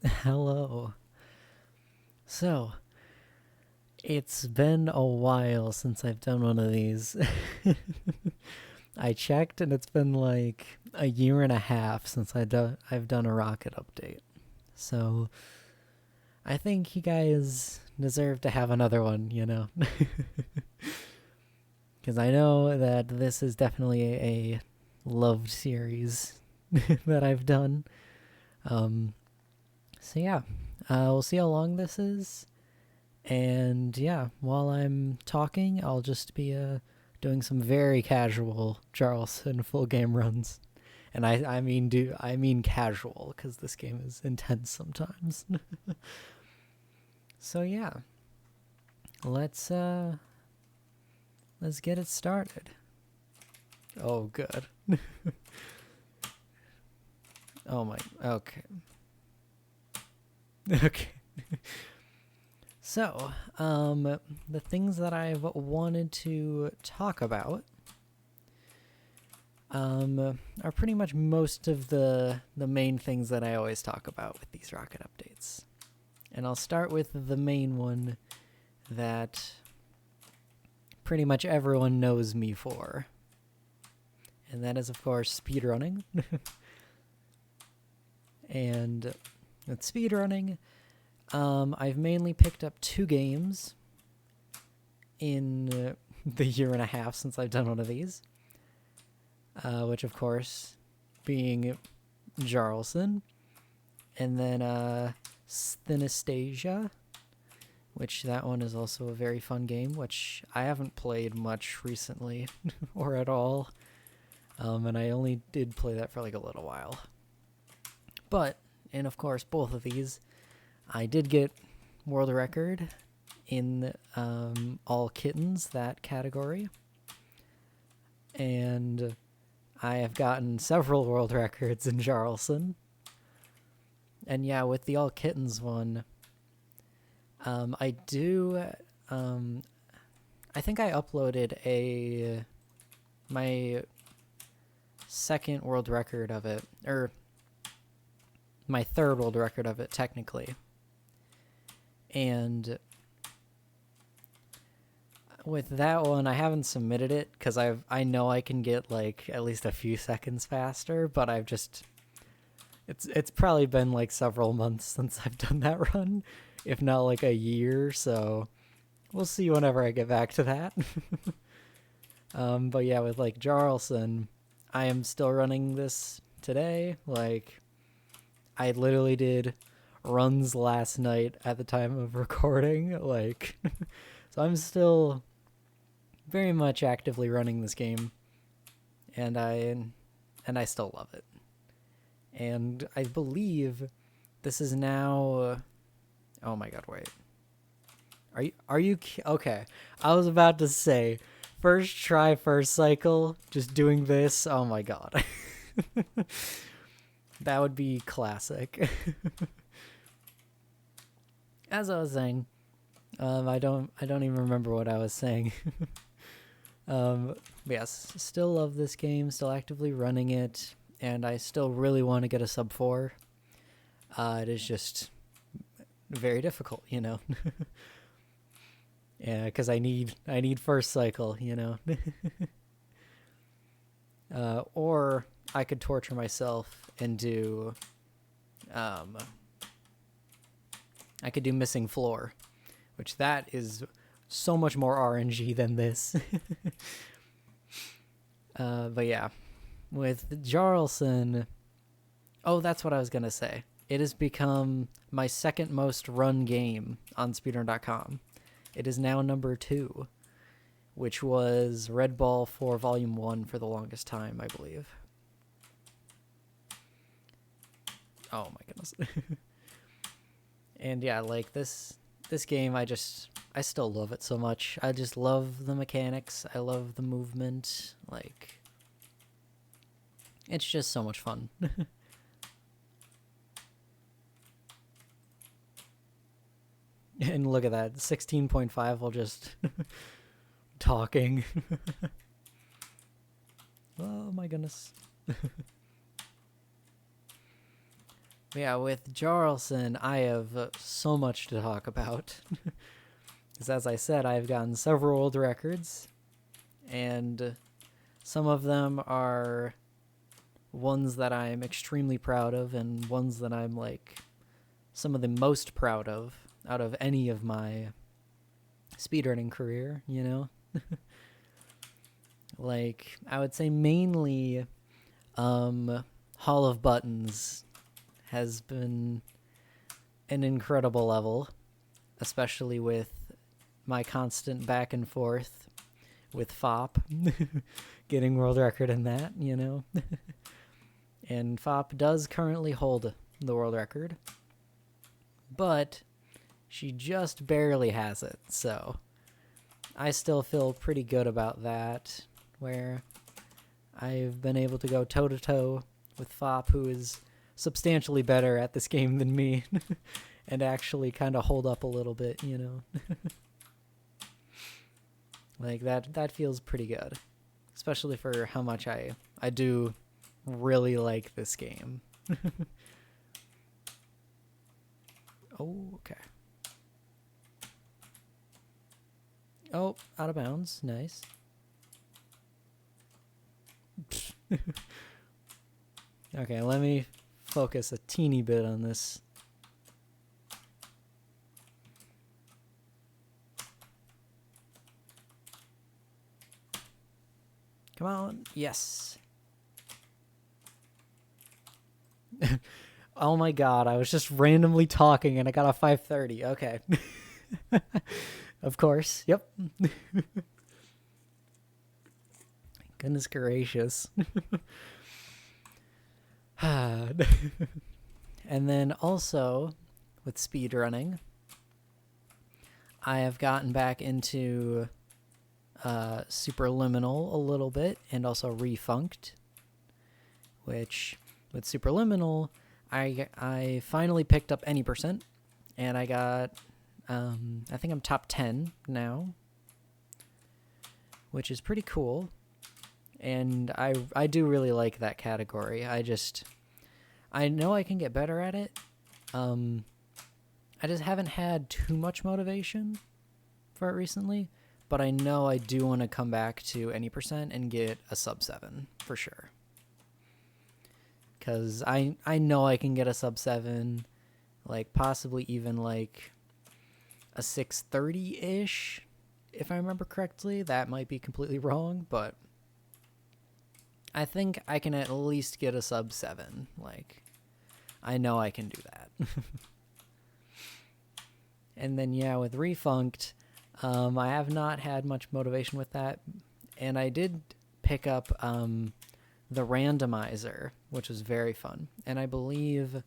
Hello. So, it's been a while since I've done one of these. I checked and it's been like a year and a half since I've done a rocket update. So, I think you guys deserve to have another one, you know? Because I know that this is definitely a loved series that I've done. So yeah, we'll see how long this is. And yeah, while I'm talking, I'll just be doing some very casual Charleston full game runs. And I mean casual because this game is intense sometimes. So yeah, let's let's get it started. Oh good. Oh my. Okay. Okay. So, the things that I've wanted to talk about are pretty much most of the main things that I always talk about with these rocket updates. And I'll start with the main one that pretty much everyone knows me for. And that is, of course, speedrunning. And with speedrunning, I've mainly picked up 2 games in the year and a half since I've done one of these. Which, of course, being Jarlson. And then Synesthesia, which that one is also a very fun game, which I haven't played much recently, or at all. And I only did play that for like a little while. But, and of course, both of these, I did get world record in all kittens, that category. And I have gotten several world records in Jarlson. And yeah, with the all kittens one, I do, I think I uploaded my second world record of it, or my third world record of it, technically. And with that one, I haven't submitted it because I know I can get like at least a few seconds faster, but I've just it's probably been like several months since I've done that run, if not like a year. So we'll see whenever I get back to that. But yeah, with like Jarlson, I am still running this today. Like, I literally did runs last night at the time of recording. Like, so I'm still very much actively running this game, and I still love it. And I believe this is now. Oh my god! Wait. Are you okay? I was about to say, first try, first cycle, just doing this. Oh my god. That would be classic. As I was saying, I don't even remember what I was saying. But yes, still love this game, still actively running it, and I still really want to get a sub 4. It is just very difficult, you know. Yeah, because I need first cycle, you know. Or I could torture myself and do I could do missing floor, which that is so much more RNG than this. But yeah, with Jarlson, oh, that's what I was going to say. It has become my second most run game on speedrun.com. It is now number 2, which was Red Ball 4 Volume 1 for the longest time, I believe. Oh my goodness. And yeah, like this game, I still love it so much. I just love the mechanics. I love the movement. Like, it's just so much fun. And look at that, 16.5 while just talking. Oh my goodness. Yeah, with Jarlson, I have so much to talk about. Because as I said, I've gotten several world records, and some of them are ones that I'm extremely proud of, and ones that I'm like some of the most proud of out of any of my speedrunning career, you know? Like, I would say mainly Hall of Buttons has been an incredible level, especially with my constant back and forth with Fop getting world record in that, you know. And Fop does currently hold the world record, but she just barely has it, so I still feel pretty good about that, where I've been able to go toe-to-toe with Fop, who is substantially better at this game than me, and actually kind of hold up a little bit, you know. Like, that feels pretty good, especially for how much I do really like this game. Oh, okay. Oh, out of bounds. Nice. Okay, let me focus a teeny bit on this. Come on. Yes. Oh my god, I was just randomly talking and I got a 530. Okay. Of course. Yep. Goodness gracious. And then also with speedrunning, I have gotten back into Superliminal a little bit, and also Refunked, which with Superliminal, I finally picked up any percent, and I got, I think I'm top 10 now, which is pretty cool, and I do really like that category. I know I can get better at it. I just haven't had too much motivation for it recently, but I know I do want to come back to any percent and get a sub 7 for sure. Because I know I can get a sub 7, like possibly even like a 630-ish, if I remember correctly. That might be completely wrong, but I think I can at least get a sub 7. Like, I know I can do that. And then, yeah, with Refunked, I have not had much motivation with that. And I did pick up the randomizer, which was very fun. And I believe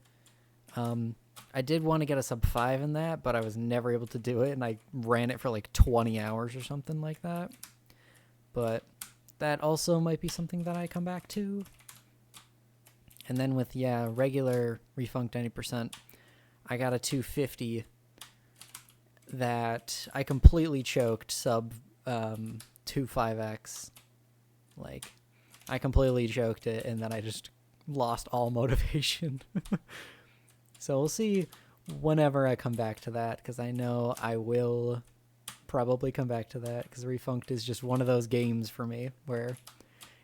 I did want to get a sub 5 in that, but I was never able to do it. And I ran it for like 20 hours or something like that. But that also might be something that I come back to. And then with, yeah, regular Refunked any percent, I got a 250 that I completely choked sub 25x. Like, I completely choked it, and then I just lost all motivation. So we'll see whenever I come back to that, because I know I will probably come back to that, because Refunked is just one of those games for me where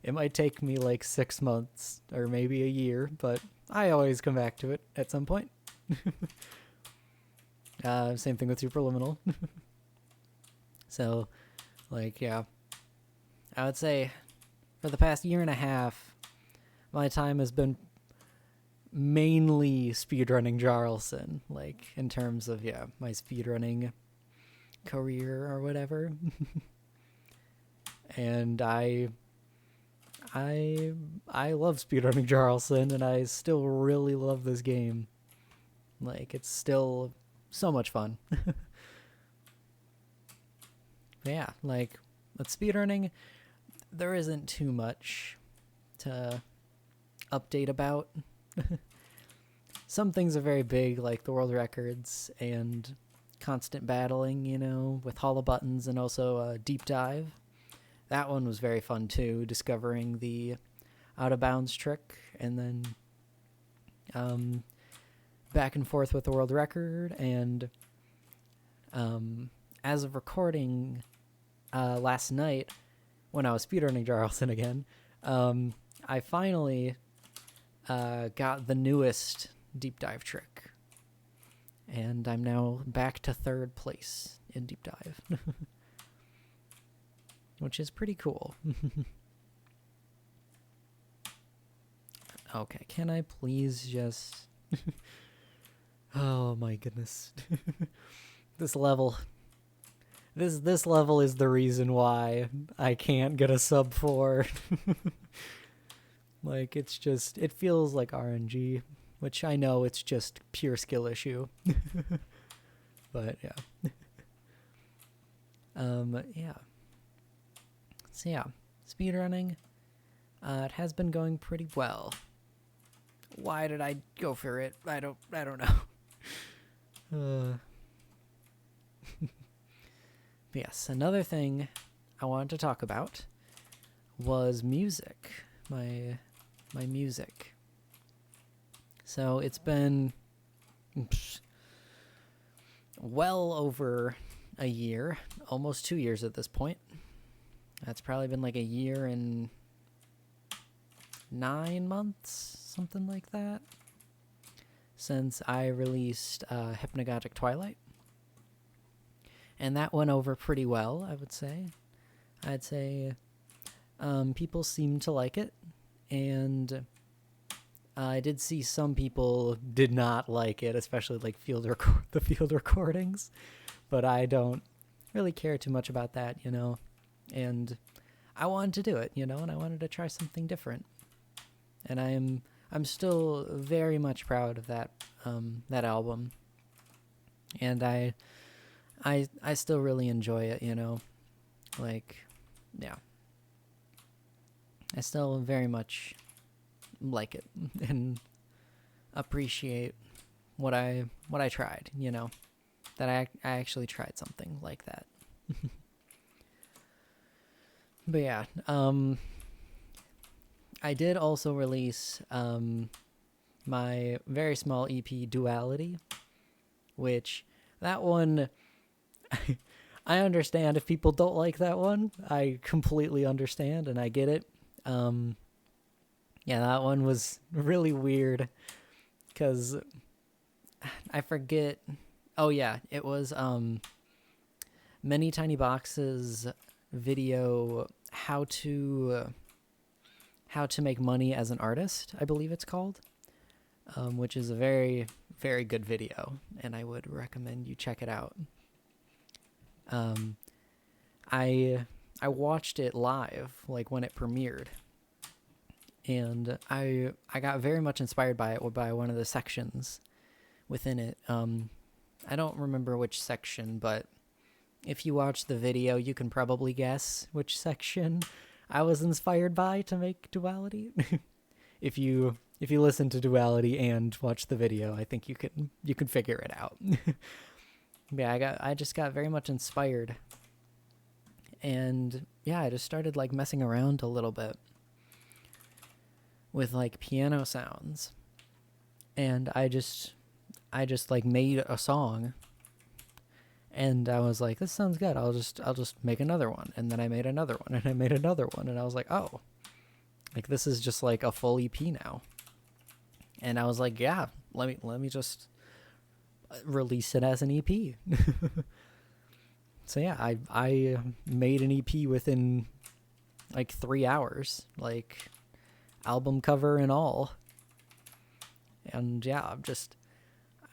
it might take me like 6 months or maybe a year, but I always come back to it at some point. Same thing with Superliminal. So, like, yeah. I would say for the past year and a half, my time has been mainly speedrunning Jarlson, like, in terms of, yeah, my speedrunning career or whatever. And I love speedrunning Jarlson, and I still really love this game. Like, it's still so much fun. Yeah, like, with speedrunning, there isn't too much to update about. Some things are very big, like the world records and constant battling, you know, with Hall of Buttons, and also Deep Dive. That one was very fun too, discovering the out of bounds trick, and then back and forth with the world record, and as of recording last night, when I was speedrunning Jarlson again, I finally got the newest deep dive trick, and I'm now back to 3rd place in deep dive, which is pretty cool. Okay, can I please just... Oh my goodness. This level is the reason why I can't get a sub 4. Like, it's just, it feels like RNG, which I know it's just pure skill issue. But yeah. Yeah. So yeah, speedrunning, it has been going pretty well. Why did I go for it? I don't know. Yes, another thing I wanted to talk about was music. My music. So it's been well over a year, almost 2 years at this point. That's probably been like a year and 9 months, something like that, since I released Hypnagogic Twilight. And that went over pretty well, I would say. I'd say people seemed to like it, and I did see some people did not like it, especially like the field recordings, but I don't really care too much about that, you know, and I wanted to do it, you know, and I wanted to try something different, and I'm still very much proud of that that album, and I still really enjoy it, you know, like, yeah, I still very much like it and appreciate what I tried, you know, that I actually tried something like that. But yeah, I did also release my very small EP, Duality, which that one, I understand if people don't like that one. I completely understand, and I get it. Yeah, that one was really weird, because I forget. Oh yeah, it was Many Tiny Boxes video, how to make money as an artist, I believe it's called, which is a very, very good video, and I would recommend you check it out. I watched it live, like when it premiered, and I got very much inspired by it, by one of the sections within it. I don't remember which section, but if you watch the video, you can probably guess which section I was inspired by to make Duality. If you listen to Duality and watch the video, I think you can figure it out. Yeah, I just got very much inspired, and yeah, I just started like messing around a little bit with like piano sounds, and I just like made a song, and I was like, this sounds good, I'll just make another one, and then I made another one, and I made another one, and I was like, oh, like this is just like a full EP now. And I was like, yeah, let me just release it as an EP. So yeah, I made an EP within like 3 hours, like album cover and all. And yeah,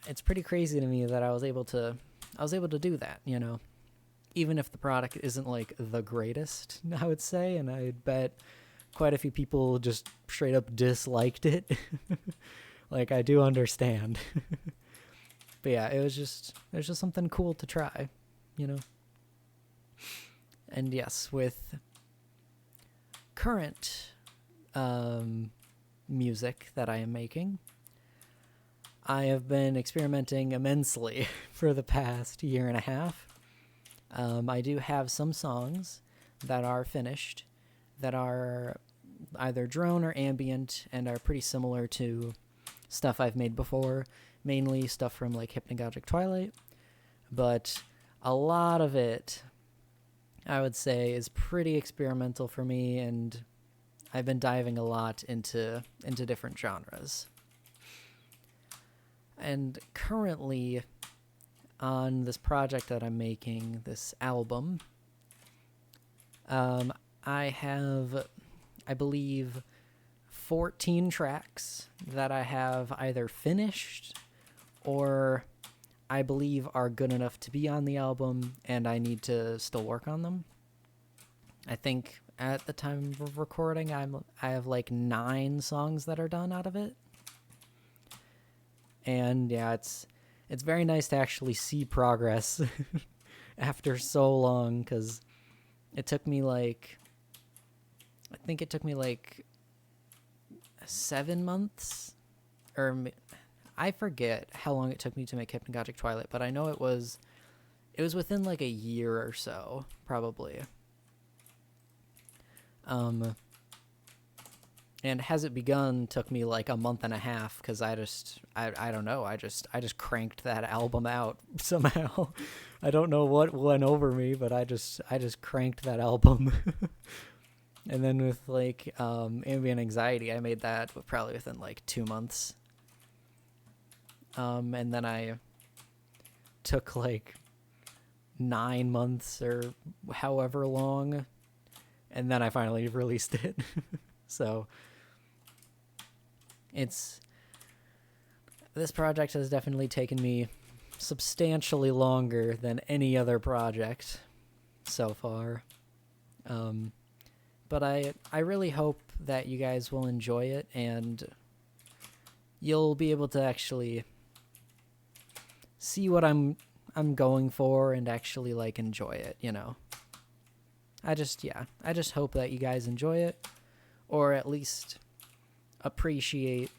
it's pretty crazy to me that I was able to do that, you know, even if the product isn't like the greatest, I would say, and I bet quite a few people just straight up disliked it. Like, I do understand. But yeah, it was just something cool to try, you know. And yes, with current music that I am making, I have been experimenting immensely for the past year and a half. I do have some songs that are finished, that are either drone or ambient, and are pretty similar to stuff I've made before, mainly stuff from like Hypnagogic Twilight, but a lot of it, I would say, is pretty experimental for me, and I've been diving a lot into different genres. And currently, on this project that I'm making, this album, I have, I believe, 14 tracks that I have either finished or I believe are good enough to be on the album, and I need to still work on them. I think at the time of recording, I have like 9 songs that are done out of it. And yeah, it's very nice to actually see progress after so long, because it took me like, I think it took me like 7 months, or I forget how long it took me to make Hypnagogic Twilight, but I know it was within like a year or so, probably. And Has It Begun took me like a month and a half, because I don't know, I just cranked that album out somehow. I don't know what went over me, but I just cranked that album. And then with like Ambient Anxiety, I made that probably within like 2 months. And then I took like 9 months or however long, and then I finally released it. So this project has definitely taken me substantially longer than any other project so far. But I really hope that you guys will enjoy it, and you'll be able to actually see what I'm going for and actually like enjoy it, you know. I just hope that you guys enjoy it, or at least appreciate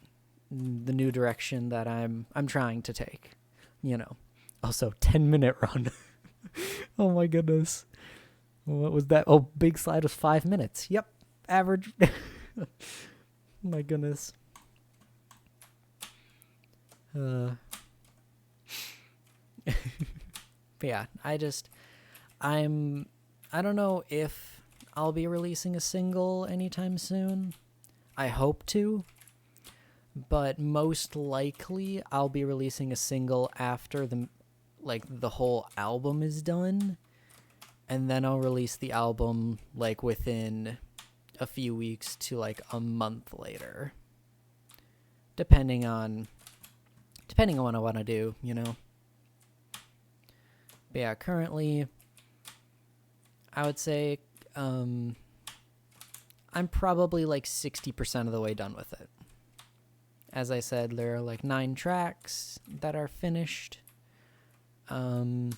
the new direction that I'm trying to take, you know. Also, 10-minute run. Oh my goodness. What was that? Oh, Big Slide was 5 minutes. Yep, average. My goodness. But yeah, I don't know if I'll be releasing a single anytime soon. I hope to, but most likely I'll be releasing a single after the whole album is done, and then I'll release the album like within a few weeks to like a month later, depending on what I want to do, you know. But yeah, currently I would say I'm probably like 60% of the way done with it. As I said, there are like 9 tracks that are finished. And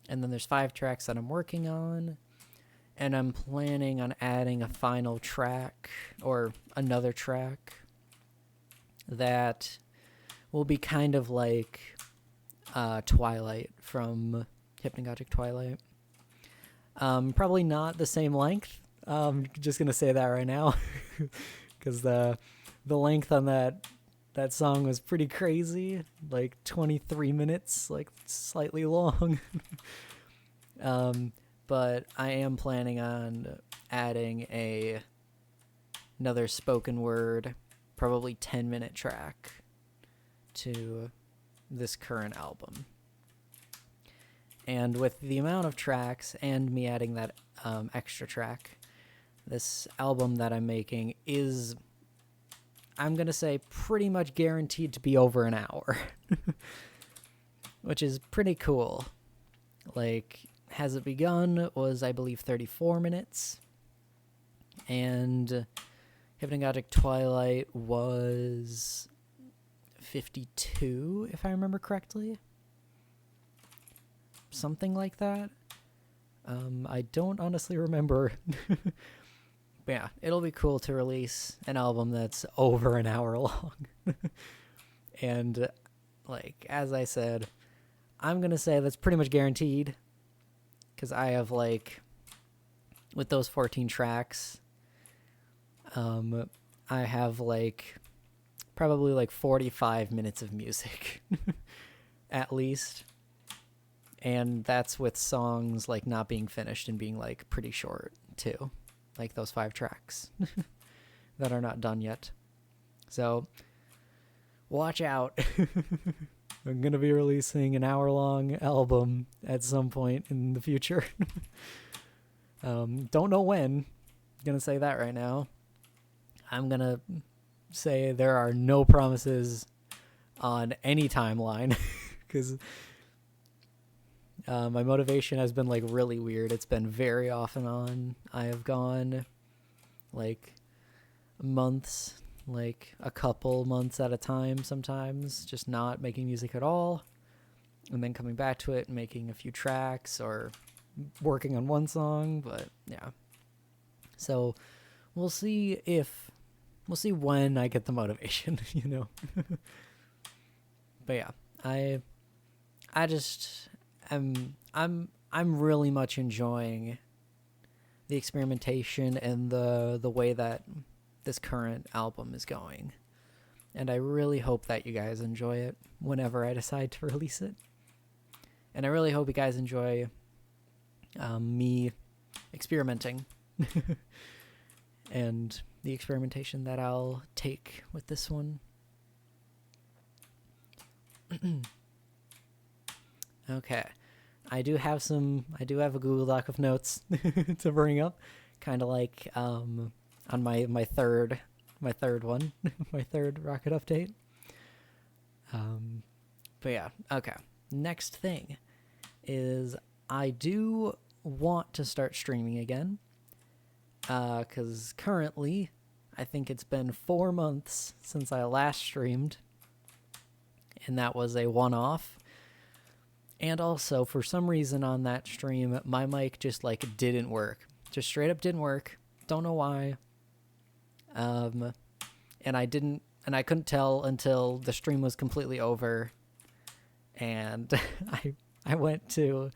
then there's 5 tracks that I'm working on. And I'm planning on adding a final track, or another track, that will be kind of like Twilight from Hypnagogic Twilight. Probably not the same length. Just gonna say that right now, because the length on that song was pretty crazy, like 23 minutes, like slightly long. But I am planning on adding another spoken word, probably 10-minute track to this current album. And with the amount of tracks and me adding that extra track, this album that I'm making is, I'm going to say, pretty much guaranteed to be over an hour. Which is pretty cool. Like, Has It Begun was, I believe, 34 minutes. And Hypnagogic Twilight was 52, if I remember correctly. Something like that. I don't honestly remember. But yeah, it'll be cool to release an album that's over an hour long. And, like, as I said, I'm going to say that's pretty much guaranteed. Because I have, like, with those 14 tracks, I have, like, probably like 45 minutes of music at least. And that's with songs like not being finished and being like pretty short too. Like those 5 tracks that are not done yet. So watch out. I'm going to be releasing an hour-long album at some point in the future. Don't know when. Going to say that right now. I'm going to say there are no promises on any timeline because my motivation has been like really weird. It's been very off and on. I have gone like months, like a couple months at a time sometimes, just not making music at all, and then coming back to it and making a few tracks or working on one song. But yeah, so we'll see when I get the motivation, you know. But yeah, I just I'm really much enjoying the experimentation and the way that this current album is going. And I really hope that you guys enjoy it whenever I decide to release it. And I really hope you guys enjoy me experimenting and the experimentation that I'll take with this one. Okay. I do have a Google Doc of notes to bring up, kind of like on my third one, my third Rocket update. But yeah, okay. Next thing is I do want to start streaming again, because currently I think it's been 4 months since I last streamed, and that was a one-off. And also, for some reason on that stream, my mic just like didn't work. Just straight up didn't work. Don't know why. And I couldn't tell until the stream was completely over. And I went to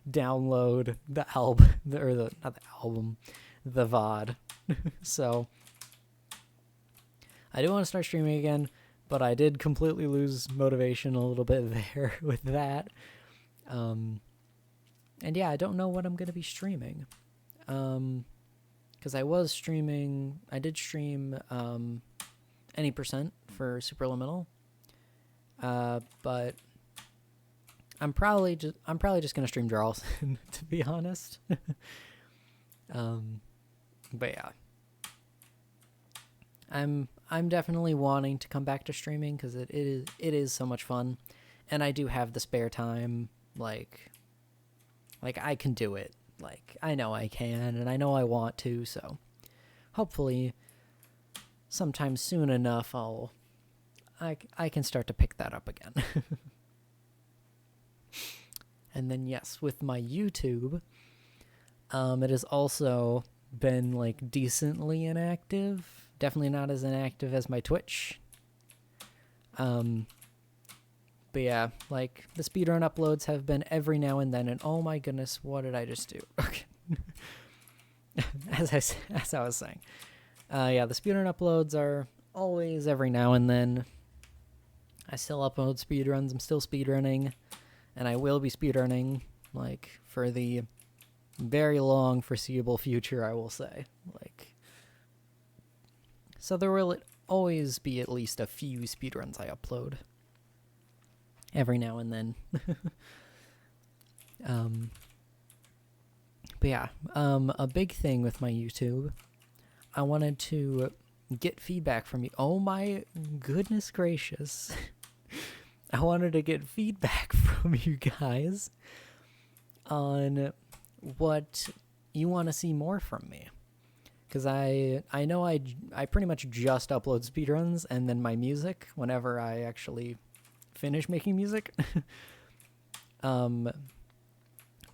download the album, not the album, the VOD. So I do want to start streaming again, but I did completely lose motivation a little bit there with that. And yeah, I don't know what I'm going to be streaming. Because I did stream, any percent for Superliminal. But I'm probably just going to stream Jarlson, to be honest. But yeah. I'm definitely wanting to come back to streaming because it is so much fun. And I do have the spare time. Like I can do it. Like, I know I can, and I know I want to, so hopefully sometime soon enough I can start to pick that up again. And then yes, with my YouTube, it has also been like decently inactive. Definitely not as inactive as my Twitch. But yeah, like, the speedrun uploads have been every now and then, and oh my goodness, what did I just do? Okay. as I was saying. Yeah, the speedrun uploads are always every now and then. I still upload speedruns, I'm still speedrunning, and I will be speedrunning, like, for the very long foreseeable future, I will say. Like, so there will always be at least a few speedruns I upload. Every now and then. But yeah, a big thing with my YouTube, I wanted to get feedback from you. Oh my goodness gracious. I wanted to get feedback from you guys on what you want to see more from me. Because I know I pretty much just upload speedruns and then my music whenever I actually finish making music. But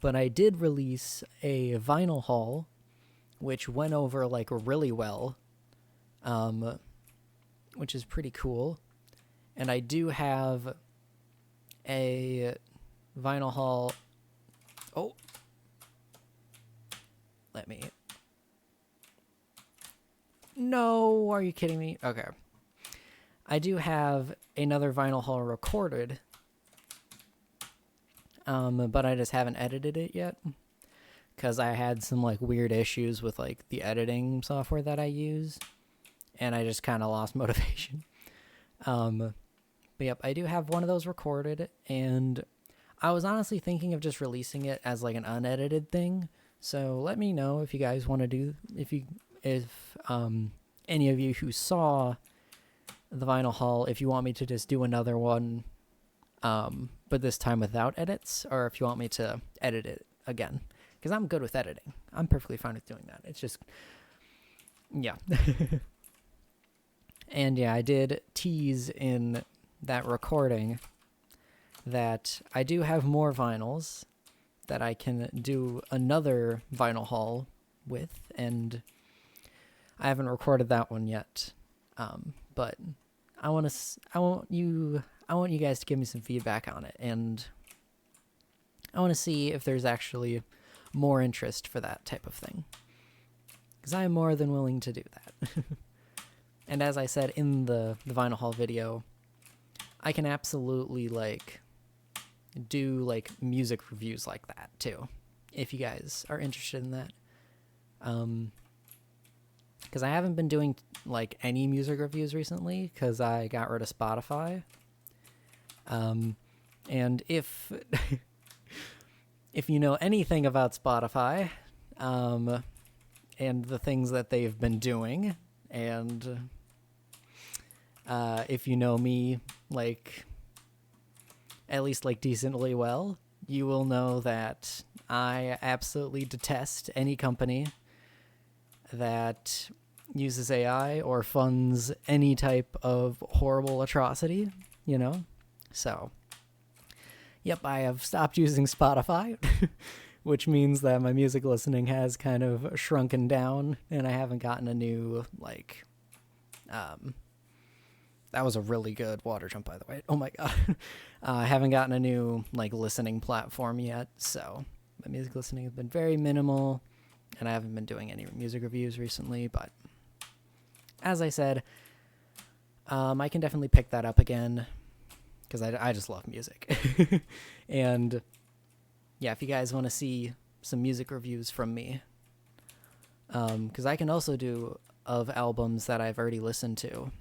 I did release a vinyl haul, which went over like really well, which is pretty cool. And I do have a vinyl haul. Oh, let me. No, are you kidding me? Okay. I do have another vinyl haul recorded, but I just haven't edited it yet because I had some like weird issues with like the editing software that I use, and I just kind of lost motivation. But yep, I do have one of those recorded, and I was honestly thinking of just releasing it as like an unedited thing. So let me know if you guys want to do, if any of you who saw the vinyl haul, if you want me to just do another one, but this time without edits, or if you want me to edit it again, because I'm good with editing. I'm perfectly fine with doing that. It's just, yeah. And yeah, I did tease in that recording that I do have more vinyls that I can do another vinyl haul with, and I haven't recorded that one yet. But I want you guys to give me some feedback on it, and I want to see if there's actually more interest for that type of thing, because I am more than willing to do that. And as I said in the vinyl haul video, I can absolutely like do like music reviews like that too, if you guys are interested in that. Because I haven't been doing like any music reviews recently because I got rid of Spotify. And if if you know anything about Spotify, and the things that they've been doing, and if you know me like at least like decently well, you will know that I absolutely detest any company that uses AI or funds any type of horrible atrocity, you know? So, yep, I have stopped using Spotify, which means that my music listening has kind of shrunken down, and I haven't gotten a new, like, that was a really good water jump, by the way. Oh my god. I haven't gotten a new, like, listening platform yet, so my music listening has been very minimal, and I haven't been doing any music reviews recently, but as I said, I can definitely pick that up again, because I just love music. And yeah, if you guys want to see some music reviews from me, because I can also do of albums that I've already listened to.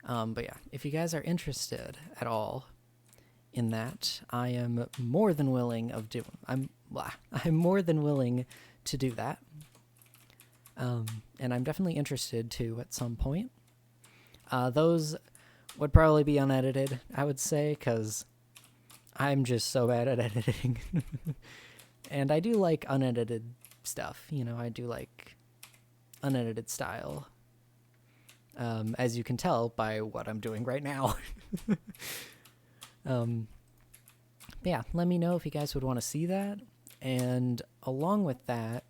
But yeah, if you guys are interested at all in that, I am more than willing I'm more than willing to do that. And I'm definitely interested to at some point. Those would probably be unedited, I would say, because I'm just so bad at editing. And I do like unedited stuff, you know, I do like unedited style. As you can tell by what I'm doing right now. Yeah, let me know if you guys would want to see that. And along with that,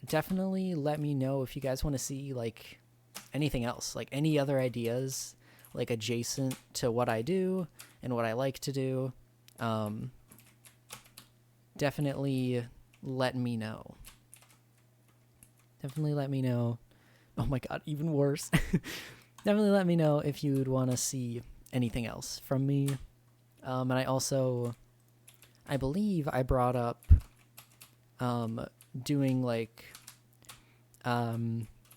definitely let me know if you guys want to see like anything else, like any other ideas, like adjacent to what I do and what I like to do. Definitely let me know. Definitely let me know. Oh my god, even worse. Definitely let me know if you'd want to see anything else from me. And I believe I brought up doing like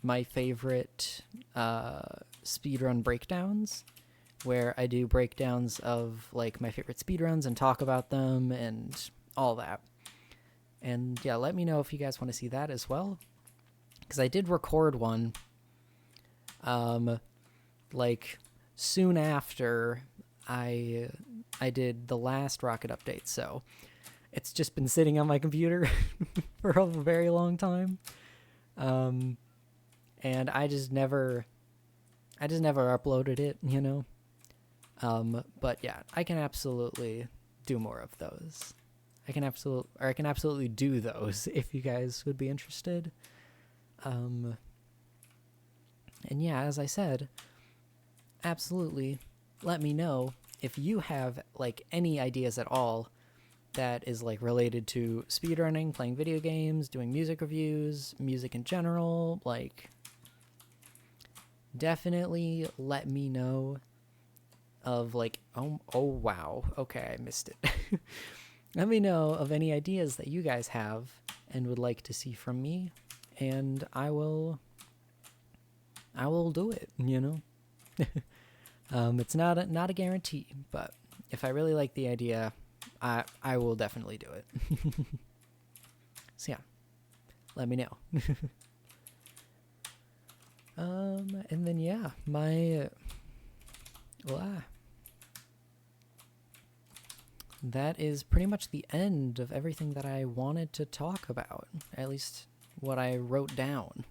my favorite speedrun breakdowns, where I do breakdowns of like my favorite speedruns and talk about them and all that. And yeah, let me know if you guys want to see that as well, because I did record one like soon after I did the last Rocket update, so it's just been sitting on my computer for a very long time. And I just never uploaded it, you know. But yeah, I can absolutely do more of those. I can absolutely do those if you guys would be interested. And yeah, as I said, absolutely let me know if you have like any ideas at all that is like related to speedrunning, playing video games, doing music reviews, music in general. Like, definitely let me know of like, oh wow, okay, I missed it. Let me know of any ideas that you guys have and would like to see from me, and I will do it, you know? It's not a guarantee, but if I really like the idea, I will definitely do it. So yeah, let me know. And then yeah, that is pretty much the end of everything that I wanted to talk about, at least what I wrote down.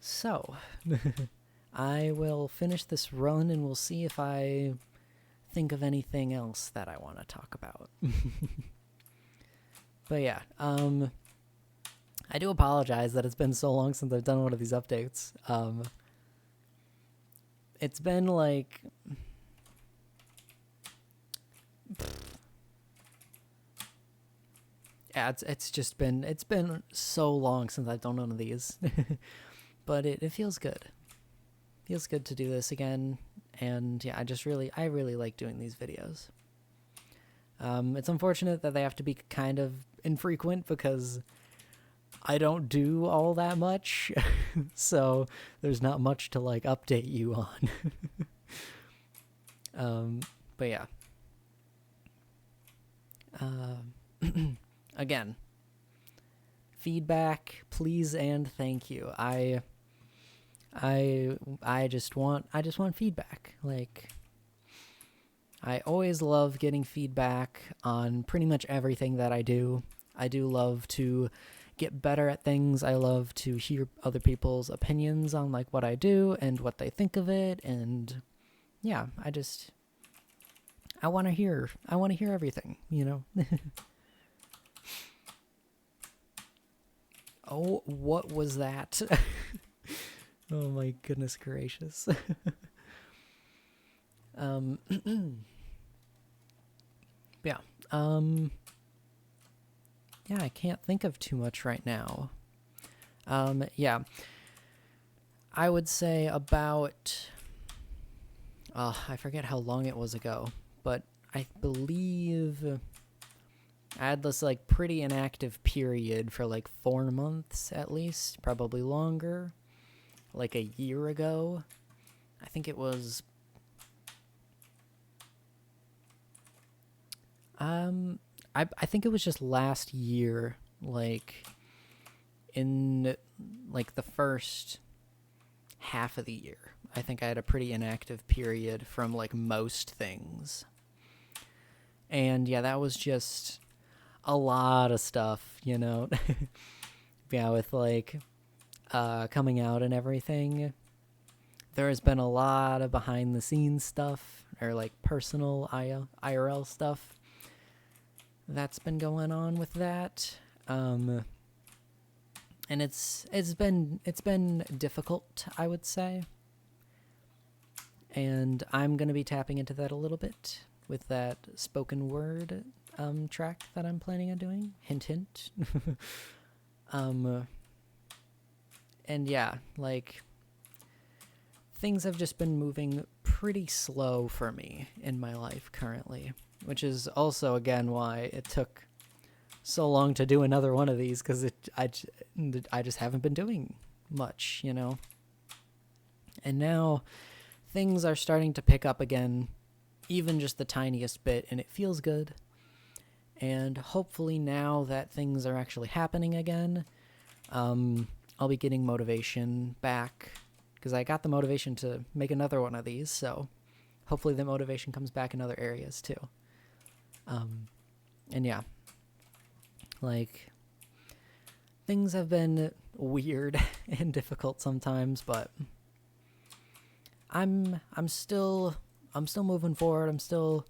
So, I will finish this run and we'll see if I think of anything else that I want to talk about. But yeah, I do apologize that it's been so long since I've done one of these updates. It's been like... Yeah, it's been so long since I've done one of these. But it feels good. Feels good to do this again. And yeah, I really like doing these videos. It's unfortunate that they have to be kind of infrequent because I don't do all that much. So there's not much to like update you on. But yeah. Again, feedback, please and thank you. I just want feedback. Like, I always love getting feedback on pretty much everything that I do. I do love to get better at things. I love to hear other people's opinions on like what I do and what they think of it, and yeah, I want to hear everything, you know. Oh, what was that? Oh my goodness gracious. Yeah. Yeah, I can't think of too much right now. Yeah. I would say about... I forget how long it was ago, but I believe... I had this like pretty inactive period for like 4 months at least, probably longer, like a year ago. I think it was, I think it was just last year, like in like the first half of the year. I think I had a pretty inactive period from like most things. And yeah, that was just a lot of stuff, you know. Yeah, with like coming out and everything, there has been a lot of behind the scenes stuff, or like personal IRL stuff that's been going on with that. And it's been difficult, I would say. And I'm going to be tapping into that a little bit with that spoken word track that I'm planning on doing. Hint, hint. And yeah, like, things have just been moving pretty slow for me in my life currently, which is also, again, why it took so long to do another one of these, because I just haven't been doing much, you know? And now things are starting to pick up again, even just the tiniest bit, and it feels good. And hopefully now that things are actually happening again, I'll be getting motivation back, because I got the motivation to make another one of these, so hopefully the motivation comes back in other areas too. And yeah, like, things have been weird and difficult sometimes, but I'm still moving forward. I'm still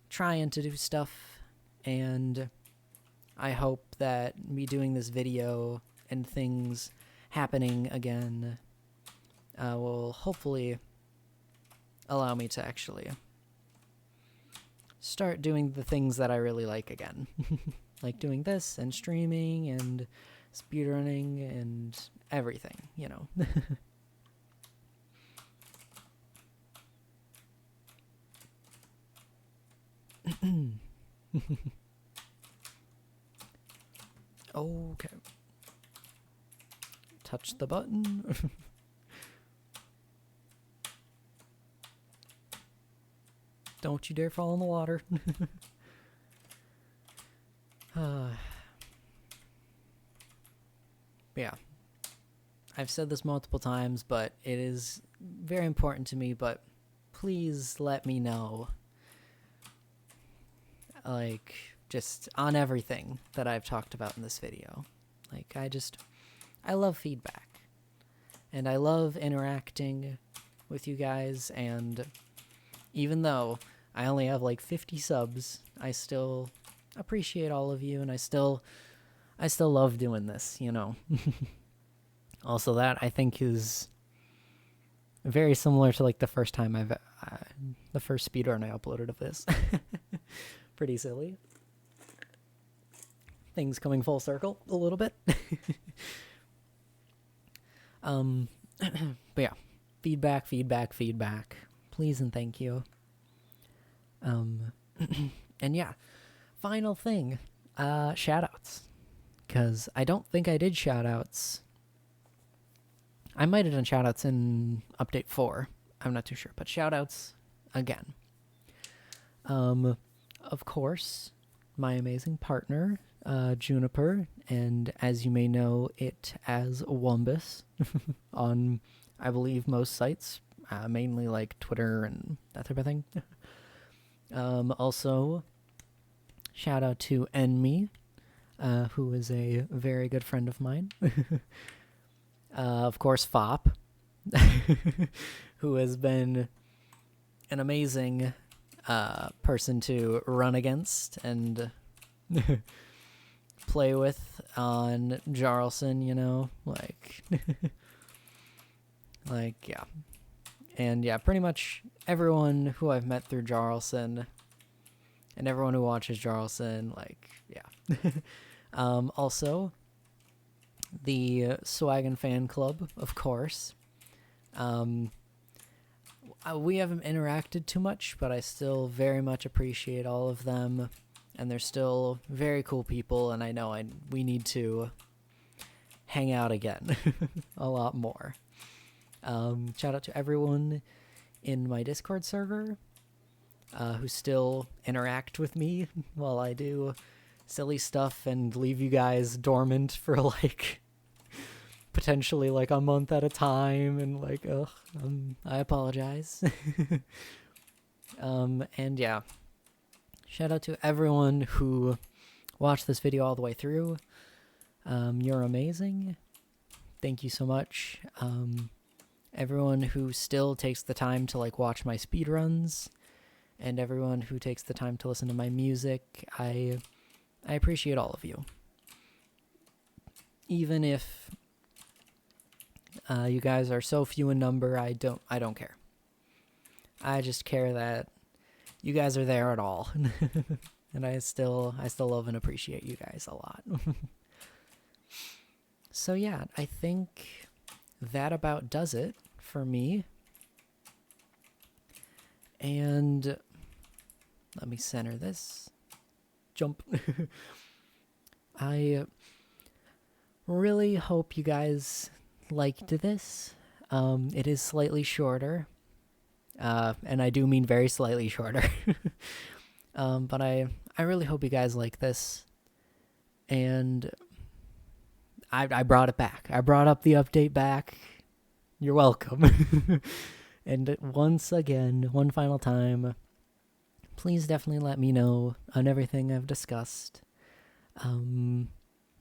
trying to do stuff, and I hope that me doing this video and things happening again will hopefully allow me to actually start doing the things that I really like again. Like doing this and streaming and speedrunning and everything, you know. Okay. Touch the button. Don't you dare fall in the water. Yeah. I've said this multiple times, but it is very important to me, but please let me know, like, just on everything that I've talked about in this video. Like, I love feedback. And I love interacting with you guys, and even though I only have like 50 subs, I still appreciate all of you, and I still love doing this, you know. Also, that I think is very similar to like the first time the first speedrun I uploaded of this. Pretty silly. Things coming full circle a little bit. But yeah, feedback. Please and thank you. And yeah, final thing, shoutouts. Because I don't think I did shoutouts. I might have done shoutouts in update 4. I'm not too sure, but shoutouts again. Of course, my amazing partner, Juniper, and as you may know it as Wumbus on, I believe, most sites, mainly like Twitter and that type of thing. Also, shout out to Enmi, who is a very good friend of mine. Of course, Fop, who has been an amazing person to run against and play with on Jarlson, you know, like, like, yeah. And yeah, pretty much everyone who I've met through Jarlson and everyone who watches Jarlson, like, yeah. Also, the Swaggin fan club, of course. We haven't interacted too much, but I still very much appreciate all of them, and they're still very cool people, and I know we need to hang out again a lot more. Shout out to everyone in my Discord server who still interact with me while I do silly stuff and leave you guys dormant for like potentially like a month at a time, and like, I apologize. And yeah, shout out to everyone who watched this video all the way through. You're amazing. Thank you so much. Everyone who still takes the time to like watch my speedruns, and everyone who takes the time to listen to my music, I appreciate all of you. Even if you guys are so few in number, I don't care. I just care that you guys are there at all. And I still love and appreciate you guys a lot. So yeah, I think that about does it for me. And let me center this. Jump. I really hope you guys liked this. It is slightly shorter. And I do mean very slightly shorter. But I really hope you guys like this. And I brought it back. I brought up the update back. You're welcome. And once again, one final time, please definitely let me know on everything I've discussed.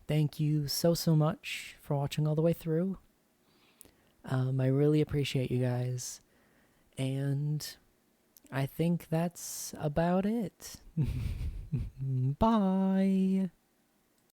Thank you so much for watching all the way through. I really appreciate you guys. And I think that's about it. Bye.